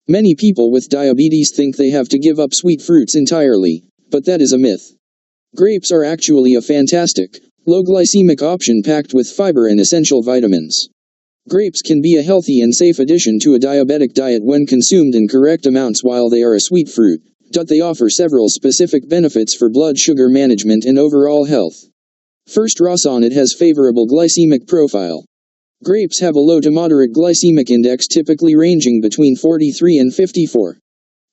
Many people with diabetes think they have to give up sweet fruits entirely, but that is a myth. Grapes are actually a fantastic, low glycemic option packed with fiber and essential vitamins. Grapes can be a healthy and safe addition to a diabetic diet when consumed in correct amounts. While they are a sweet fruit, they offer several specific benefits for blood sugar management and overall health. First, it has favorable glycemic profile. Grapes have a low to moderate glycemic index, typically ranging between 43 and 54.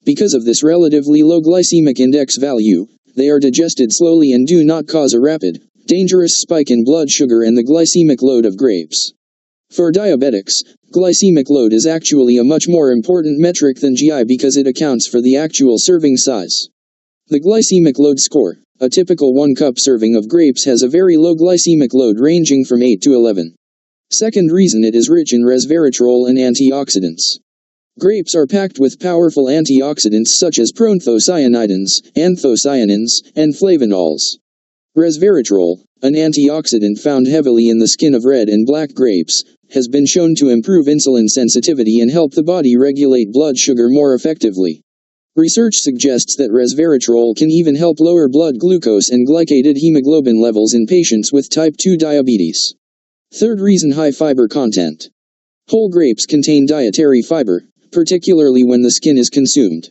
Because of this relatively low glycemic index value, they are digested slowly and do not cause a rapid, dangerous spike in blood sugar and the glycemic load of grapes. For diabetics, glycemic load is actually a much more important metric than GI because it accounts for the actual serving size. The glycemic load score, a typical 1-cup serving of grapes has a very low glycemic load ranging from 8 to 11. Second reason, it is rich in resveratrol and antioxidants. Grapes are packed with powerful antioxidants such as proanthocyanidins, anthocyanins, and flavonols. Resveratrol, an antioxidant found heavily in the skin of red and black grapes, has been shown to improve insulin sensitivity and help the body regulate blood sugar more effectively. Research suggests that resveratrol can even help lower blood glucose and glycated hemoglobin levels in patients with type 2 diabetes. Third reason, high fiber content. Whole grapes contain dietary fiber, particularly when the skin is consumed.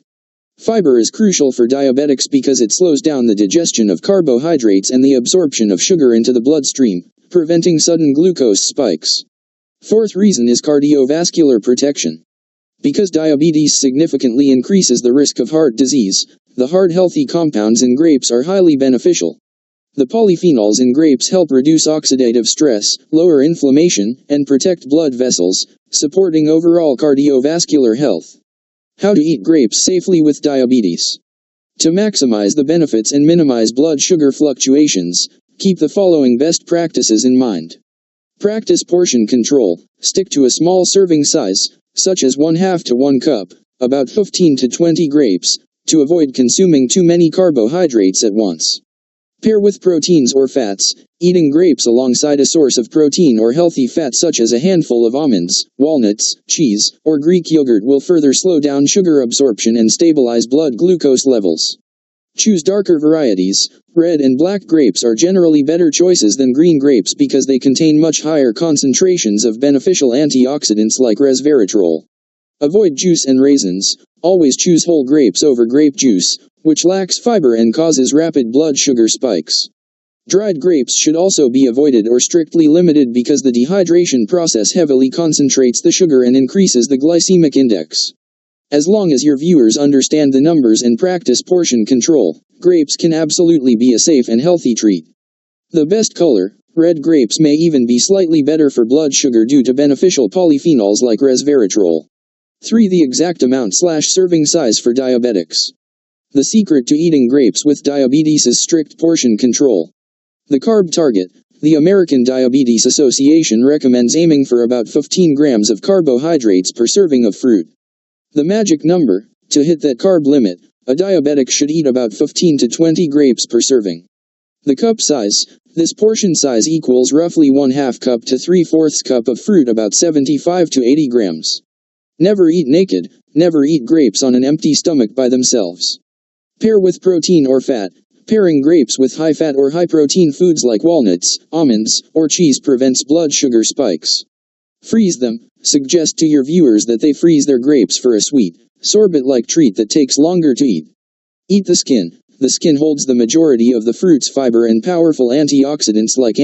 Fiber is crucial for diabetics because it slows down the digestion of carbohydrates and the absorption of sugar into the bloodstream, preventing sudden glucose spikes. Fourth reason is cardiovascular protection. Because diabetes significantly increases the risk of heart disease, the heart-healthy compounds in grapes are highly beneficial. The polyphenols in grapes help reduce oxidative stress, lower inflammation, and protect blood vessels, supporting overall cardiovascular health. How to eat grapes safely with diabetes. To maximize the benefits and minimize blood sugar fluctuations, keep the following best practices in mind. Practice portion control. Stick to a small serving size, such as 1/2 to 1 cup, about 15 to 20 grapes, to avoid consuming too many carbohydrates at once. Pair with proteins or fats. Eating grapes alongside a source of protein or healthy fat such as a handful of almonds, walnuts, cheese, or Greek yogurt will further slow down sugar absorption and stabilize blood glucose levels. Choose darker varieties. Red and black grapes are generally better choices than green grapes because they contain much higher concentrations of beneficial antioxidants like resveratrol. Avoid juice and raisins. Always choose whole grapes over grape juice, which lacks fiber and causes rapid blood sugar spikes. Dried grapes should also be avoided or strictly limited because the dehydration process heavily concentrates the sugar and increases the glycemic index. As long as your viewers understand the numbers and practice portion control, grapes can absolutely be a safe and healthy treat. The best color, red grapes, may even be slightly better for blood sugar due to beneficial polyphenols like resveratrol. 3. The exact amount/serving size for diabetics. The secret to eating grapes with diabetes is strict portion control. The carb target. The American Diabetes Association recommends aiming for about 15 grams of carbohydrates per serving of fruit. The magic number. To hit that carb limit, a diabetic should eat about 15 to 20 grapes per serving. The cup size. This portion size equals roughly 1/2 cup to 3/4 cup of fruit, about 75 to 80 grams. Never eat naked. Never eat grapes on an empty stomach by themselves. Pair with protein or fat. Pairing grapes with high-fat or high-protein foods like walnuts, almonds, or cheese prevents blood sugar spikes. Freeze them. Suggest to your viewers that they freeze their grapes for a sweet, sorbet-like treat that takes longer to eat. Eat the skin. The skin holds the majority of the fruit's fiber and powerful antioxidants like